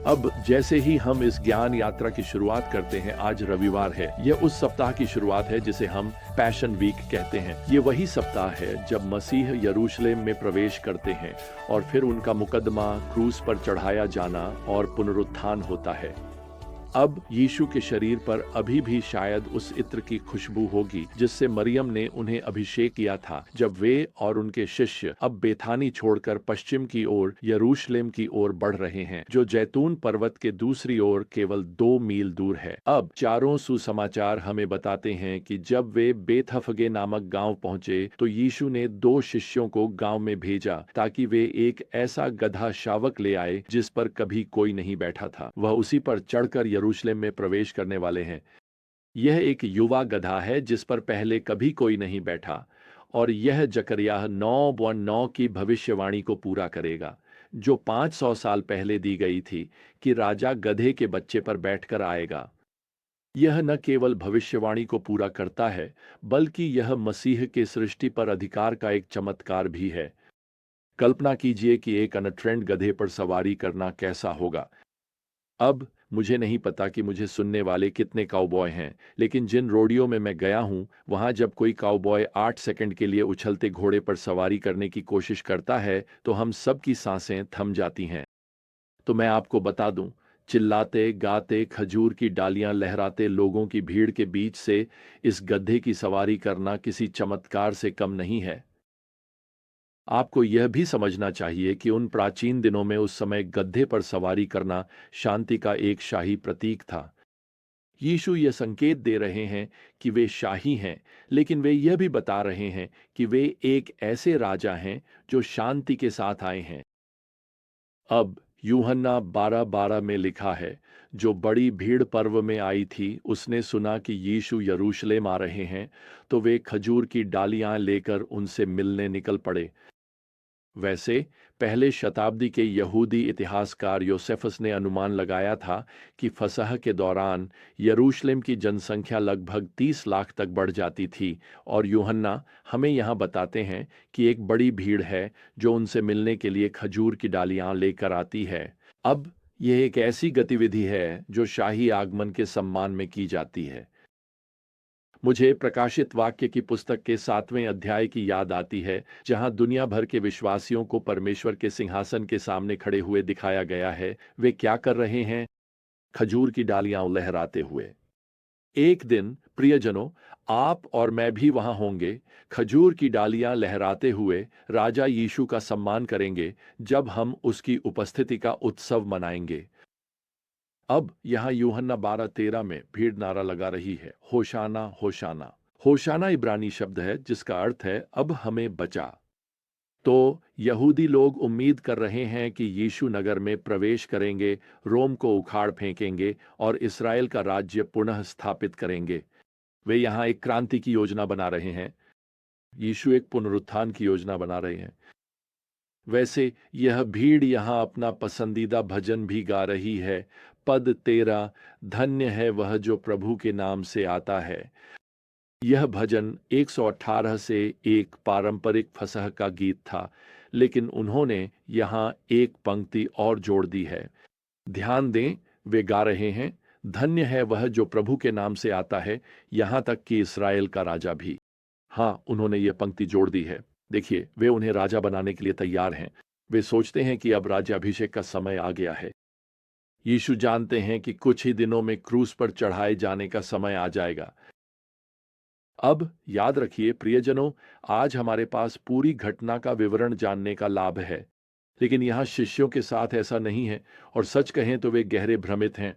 अब जैसे ही हम इस ज्ञान यात्रा की शुरुआत करते हैं, आज रविवार है। यह उस सप्ताह की शुरुआत है जिसे हम पैशन वीक कहते हैं। ये वही सप्ताह है जब मसीह यरूशलेम में प्रवेश करते हैं और फिर उनका मुकदमा क्रूस पर चढ़ाया जाना और पुनरुत्थान होता है। अब यीशु के शरीर पर अभी भी शायद उस इत्र की खुशबू होगी जिससे मरियम ने उन्हें अभिषेक किया था जब वे और उनके शिष्य अब बेथानी छोड़कर पश्चिम की ओर यरूशलेम की ओर बढ़ रहे हैं, जो जैतून पर्वत के दूसरी ओर केवल 2 मील दूर है। अब चारों सुसमाचार हमें बताते हैं कि जब वे बेथफगे नामक गांव पहुंचे तो यीशु ने 2 शिष्यों को गांव में भेजा ताकि वे एक ऐसा गधा शावक ले आए जिस पर कभी कोई नहीं बैठा था। वह उसी पर चढ़कर यरूशलेम में प्रवेश करने वाले हैं। यह एक युवा गधा है जिस पर पहले कभी कोई नहीं बैठा, और यह जकरिया 9:9 की भविष्यवाणी को पूरा करेगा जो 500 साल पहले दी गई थी कि राजा गधे के बच्चे पर बैठकर आएगा। यह न केवल भविष्यवाणी को पूरा करता है बल्कि यह मसीह के सृष्टि पर अधिकार का एक चमत्कार भी है। कल्पना कीजिए कि एक अनट्रेंड गधे पर सवारी करना कैसा होगा। अब मुझे नहीं पता कि मुझे सुनने वाले कितने काउबॉय हैं, लेकिन जिन रोडियो में मैं गया हूं, वहां जब कोई काउबॉय 8 सेकंड के लिए उछलते घोड़े पर सवारी करने की कोशिश करता है तो हम सब की सांसें थम जाती हैं। तो मैं आपको बता दूं, चिल्लाते गाते खजूर की डालियां लहराते लोगों की भीड़ के बीच से इस गधे की सवारी करना किसी चमत्कार से कम नहीं है। आपको यह भी समझना चाहिए कि उन प्राचीन दिनों में उस समय गद्दे पर सवारी करना शांति का एक शाही प्रतीक था। यीशु यह संकेत दे रहे हैं कि वे शाही हैं, लेकिन वे यह भी बता रहे हैं कि वे एक ऐसे राजा हैं जो शांति के साथ आए हैं। अब यूहन्ना 12:12 में लिखा है, जो बड़ी भीड़ पर्व में आई थी उसने सुना कि यीशु यरूशलेम आ रहे हैं, तो वे खजूर की डालियां लेकर उनसे मिलने निकल पड़े। वैसे पहले शताब्दी के यहूदी इतिहासकार योसेफस ने अनुमान लगाया था कि फसह के दौरान यरूशलेम की जनसंख्या लगभग 30 लाख तक बढ़ जाती थी, और यूहन्ना हमें यहाँ बताते हैं कि एक बड़ी भीड़ है जो उनसे मिलने के लिए खजूर की डालियां लेकर आती है। अब यह एक ऐसी गतिविधि है जो शाही आगमन के सम्मान में की जाती है। मुझे प्रकाशित वाक्य की पुस्तक के 7वें अध्याय की याद आती है, जहां दुनिया भर के विश्वासियों को परमेश्वर के सिंहासन के सामने खड़े हुए दिखाया गया है। वे क्या कर रहे हैं? खजूर की डालियां लहराते हुए। एक दिन प्रियजनों, आप और मैं भी वहां होंगे, खजूर की डालियां लहराते हुए राजा यीशु का सम्मान करेंगे जब हम उसकी उपस्थिति का उत्सव मनाएंगे। अब यहाँ यूहन्ना 12:13 में भीड़ नारा लगा रही है, होशाना होशाना। होशाना इब्रानी शब्द है जिसका अर्थ है अब हमें बचा। तो यहूदी लोग उम्मीद कर रहे हैं कि यीशु नगर में प्रवेश करेंगे, रोम को उखाड़ फेंकेंगे और इस्राएल का राज्य पुनः स्थापित करेंगे। वे यहाँ एक क्रांति की योजना बना रहे हैं। यीशु एक पुनरुत्थान की योजना बना रहे हैं। वैसे यह भीड़ यहाँ अपना पसंदीदा भजन भी गा रही है, पद तेरा, धन्य है वह जो प्रभु के नाम से आता है। यह भजन 118 से एक पारंपरिक फसह का गीत था, लेकिन उन्होंने यहाँ एक पंक्ति और जोड़ दी है। ध्यान दें, वे गा रहे हैं, धन्य है वह जो प्रभु के नाम से आता है, यहाँ तक कि इस्राएल का राजा भी। हाँ, उन्होंने ये पंक्ति जोड़ दी है। देखिए, वे उन्हें राजा बनाने के लिए तैयार हैं। वे सोचते हैं कि अब राज्याभिषेक का समय आ गया है। यीशु जानते हैं कि कुछ ही दिनों में क्रूस पर चढ़ाए जाने का समय आ जाएगा। अब याद रखिए प्रियजनों, आज हमारे पास पूरी घटना का विवरण जानने का लाभ है, लेकिन यहाँ शिष्यों के साथ ऐसा नहीं है, और सच कहें तो वे गहरे भ्रमित हैं।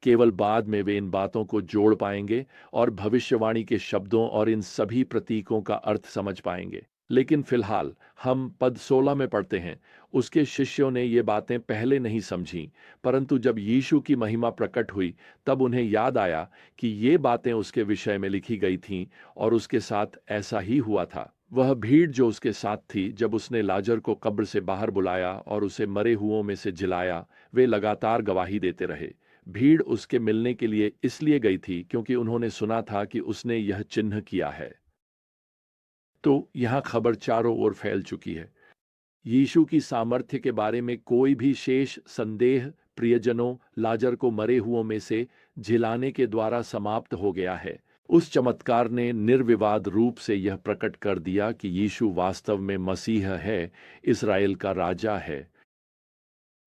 केवल बाद में वे इन बातों को जोड़ पाएंगे और भविष्यवाणी के शब्दों और इन सभी प्रतीकों का अर्थ समझ पाएंगे। लेकिन फिलहाल हम पद 16 में पढ़ते हैं, उसके शिष्यों ने ये बातें पहले नहीं समझीं, परंतु जब यीशु की महिमा प्रकट हुई तब उन्हें याद आया कि ये बातें उसके विषय में लिखी गई थीं और उसके साथ ऐसा ही हुआ था। वह भीड़ जो उसके साथ थी जब उसने लाजर को कब्र से बाहर बुलाया और उसे मरे हुओं में से जिलाया, वे लगातार गवाही देते रहे। भीड़ उसके मिलने के लिए इसलिए गई थी क्योंकि उन्होंने सुना था कि उसने यह चिन्ह किया है। तो यहाँ खबर चारों ओर फैल चुकी है। यीशु की सामर्थ्य के बारे में कोई भी शेष संदेह प्रियजनों, लाजर को मरे हुओं में से जिलाने के द्वारा समाप्त हो गया है। उस चमत्कार ने निर्विवाद रूप से यह प्रकट कर दिया कि यीशु वास्तव में मसीह है, इस्राएल का राजा है।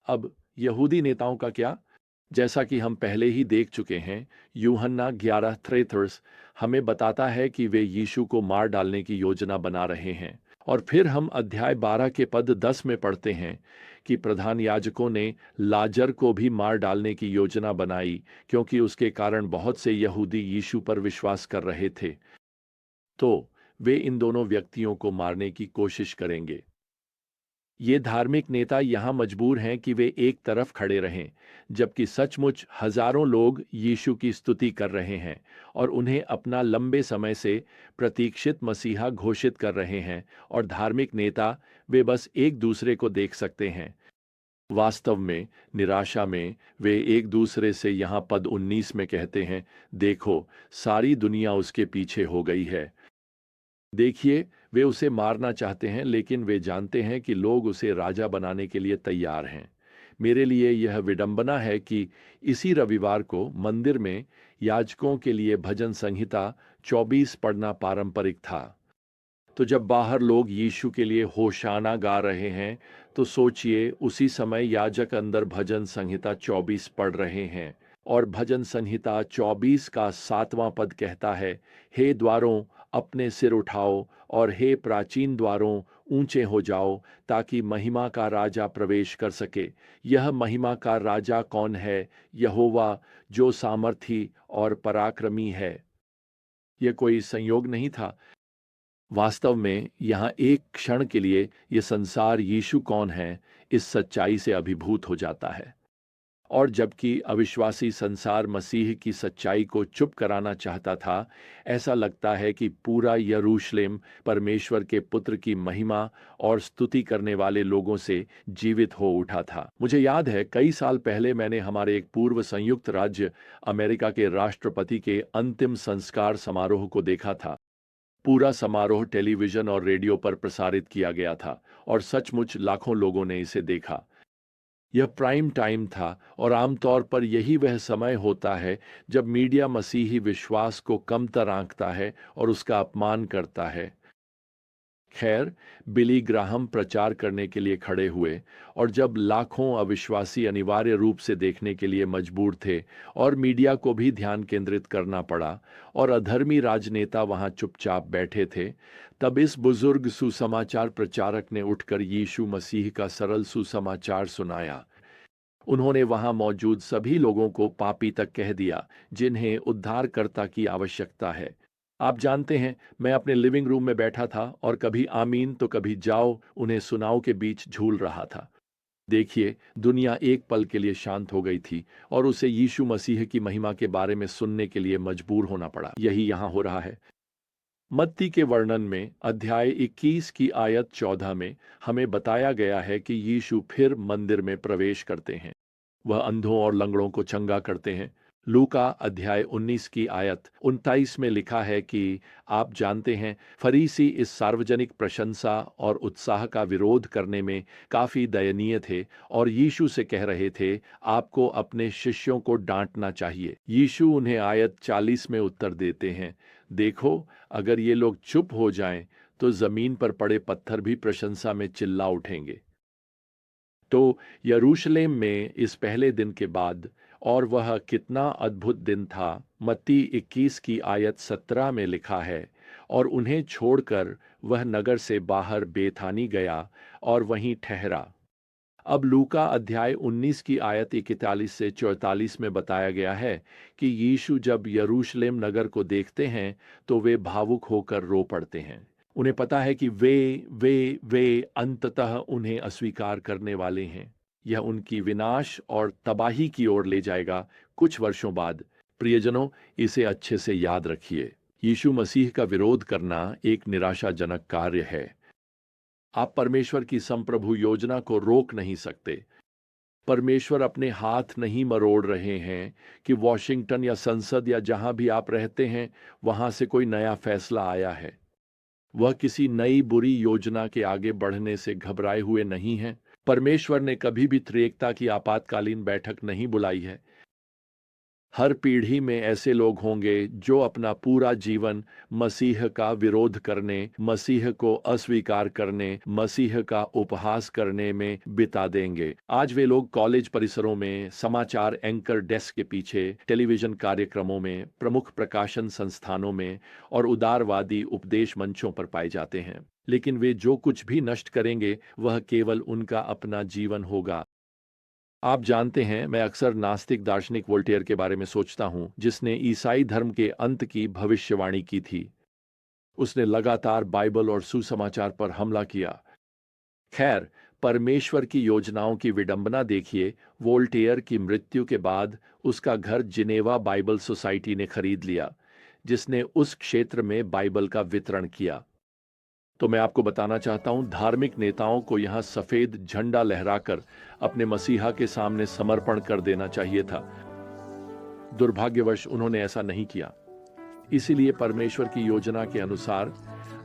अब यहूदी नेताओं का क्या? जैसा कि हम पहले ही देख चुके हैं, यूहन्ना 11:33 हमें बताता है कि वे यीशु को मार डालने की योजना बना रहे हैं। और फिर हम अध्याय 12 के पद 10 में पढ़ते हैं कि प्रधान याजकों ने लाजर को भी मार डालने की योजना बनाई, क्योंकि उसके कारण बहुत से यहूदी यीशु पर विश्वास कर रहे थे। तो वे इन दोनों व्यक्तियों को मारने की कोशिश करेंगे। ये धार्मिक नेता यहाँ मजबूर हैं कि वे एक तरफ खड़े रहें, जबकि सचमुच हजारों लोग यीशु की स्तुति कर रहे हैं और उन्हें अपना लंबे समय से प्रतीक्षित मसीहा घोषित कर रहे हैं। और धार्मिक नेता, वे बस एक दूसरे को देख सकते हैं। वास्तव में निराशा में वे एक दूसरे से यहाँ पद 19 में कहते हैं, देखो, सारी दुनिया उसके पीछे हो गई है। देखिए, वे उसे मारना चाहते हैं, लेकिन वे जानते हैं कि लोग उसे राजा बनाने के लिए तैयार हैं। मेरे लिए यह विडंबना है कि इसी रविवार को मंदिर में याजकों के लिए भजन संहिता 24 पढ़ना पारंपरिक था। तो जब बाहर लोग यीशु के लिए होशाना गा रहे हैं, तो सोचिए उसी समय याजक अंदर भजन संहिता 24 पढ़ रहे हैं। और भजन संहिता 24 का 7वां पद कहता है, हे द्वारों, अपने सिर उठाओ, और हे प्राचीन द्वारों, ऊंचे हो जाओ, ताकि महिमा का राजा प्रवेश कर सके। यह महिमा का राजा कौन है? यहोवा, जो सामर्थी और पराक्रमी है। यह कोई संयोग नहीं था। वास्तव में यहाँ एक क्षण के लिए यह संसार यीशु कौन है, इस सच्चाई से अभिभूत हो जाता है। और जबकि अविश्वासी संसार मसीह की सच्चाई को चुप कराना चाहता था, ऐसा लगता है कि पूरा यरूशलेम परमेश्वर के पुत्र की महिमा और स्तुति करने वाले लोगों से जीवित हो उठा था। मुझे याद है, कई साल पहले मैंने हमारे एक पूर्व संयुक्त राज्य अमेरिका के राष्ट्रपति के अंतिम संस्कार समारोह को देखा था। पूरा समारोह टेलीविजन और रेडियो पर प्रसारित किया गया था और सचमुच लाखों लोगों ने इसे देखा। यह प्राइम टाइम था और आमतौर पर यही वह समय होता है जब मीडिया मसीही विश्वास को कमतर आंकता है और उसका अपमान करता है। खैर, बिली ग्राहम प्रचार करने के लिए खड़े हुए, और जब लाखों अविश्वासी अनिवार्य रूप से देखने के लिए मजबूर थे और मीडिया को भी ध्यान केंद्रित करना पड़ा और अधर्मी राजनेता वहां चुपचाप बैठे थे, तब इस बुजुर्ग सुसमाचार प्रचारक ने उठकर यीशु मसीह का सरल सुसमाचार सुनाया। उन्होंने वहां मौजूद सभी लोगों को पापी तक कह दिया, जिन्हें उद्धारकर्ता की आवश्यकता है। आप जानते हैं, मैं अपने लिविंग रूम में बैठा था और कभी आमीन तो कभी जाओ उन्हें सुनाओ के बीच झूल रहा था। देखिए, दुनिया एक पल के लिए शांत हो गई थी और उसे यीशु मसीह की महिमा के बारे में सुनने के लिए मजबूर होना पड़ा। यही यहाँ हो रहा है। मत्ती के वर्णन में अध्याय 21 की आयत 14 में हमें बताया गया है कि यीशु फिर मंदिर में प्रवेश करते हैं। वह अंधों और लंगड़ों को चंगा करते हैं। लूका अध्याय 19 की आयत 29 में लिखा है कि आप जानते हैं, फरीसी इस सार्वजनिक प्रशंसा और उत्साह का विरोध करने में काफी दयनीय थे और यीशु से कह रहे थे, आपको अपने शिष्यों को डांटना चाहिए। यीशु उन्हें आयत 40 में उत्तर देते हैं, देखो, अगर ये लोग चुप हो जाएं, तो जमीन पर पड़े पत्थर भी प्रशंसा में चिल्ला उठेंगे। तो यरूशलेम में इस पहले दिन के बाद, और वह कितना अद्भुत दिन था। मत्ती 21 की आयत 17 में लिखा है, और उन्हें छोड़कर वह नगर से बाहर बेथानी गया और वहीं ठहरा। अब लूका अध्याय 19 की आयत 41 से 44 में बताया गया है कि यीशु जब यरूशलेम नगर को देखते हैं तो वे भावुक होकर रो पड़ते हैं। उन्हें पता है कि वे अंततः उन्हें अस्वीकार करने वाले हैं। यह उनकी विनाश और तबाही की ओर ले जाएगा कुछ वर्षों बाद। प्रियजनों, इसे अच्छे से याद रखिए, यीशु मसीह का विरोध करना एक निराशाजनक कार्य है। आप परमेश्वर की संप्रभु योजना को रोक नहीं सकते। परमेश्वर अपने हाथ नहीं मरोड़ रहे हैं कि वॉशिंगटन या संसद या जहां भी आप रहते हैं वहां से कोई नया फैसला आया है। वह किसी नई बुरी योजना के आगे बढ़ने से घबराए हुए नहीं हैं। परमेश्वर ने कभी भी त्रिएकता की आपातकालीन बैठक नहीं बुलाई है। हर पीढ़ी में ऐसे लोग होंगे जो अपना पूरा जीवन मसीह का विरोध करने, मसीह को अस्वीकार करने, मसीह का उपहास करने में बिता देंगे। आज वे लोग कॉलेज परिसरों में, समाचार एंकर डेस्क के पीछे, टेलीविजन कार्यक्रमों में, प्रमुख प्रकाशन संस्थानों में और उदारवादी उपदेश मंचों पर पाए जाते हैं। लेकिन वे जो कुछ भी नष्ट करेंगे वह केवल उनका अपना जीवन होगा। आप जानते हैं, मैं अक्सर नास्तिक दार्शनिक वोल्टेयर के बारे में सोचता हूं, जिसने ईसाई धर्म के अंत की भविष्यवाणी की थी। उसने लगातार बाइबल और सुसमाचार पर हमला किया। खैर, परमेश्वर की योजनाओं की विडंबना देखिए। वोल्टेयर की मृत्यु के बाद उसका घर जिनेवा बाइबल सोसाइटी ने खरीद लिया, जिसने उस क्षेत्र में बाइबल का वितरण किया। तो मैं आपको बताना चाहता हूं, धार्मिक नेताओं को यहां सफेद झंडा लहराकर अपने मसीहा के सामने समर्पण कर देना चाहिए था। दुर्भाग्यवश उन्होंने ऐसा नहीं किया। इसीलिए परमेश्वर की योजना के अनुसार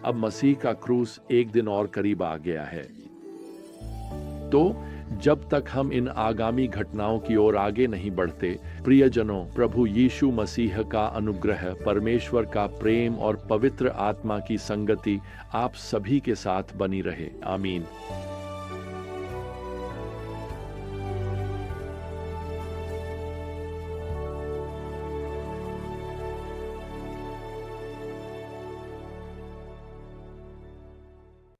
अब मसीह का क्रूस एक दिन और करीब आ गया है। तो जब तक हम इन आगामी घटनाओं की ओर आगे नहीं बढ़ते, प्रियजनों, प्रभु यीशु मसीह का अनुग्रह, परमेश्वर का प्रेम और पवित्र आत्मा की संगति आप सभी के साथ बनी रहे। आमीन।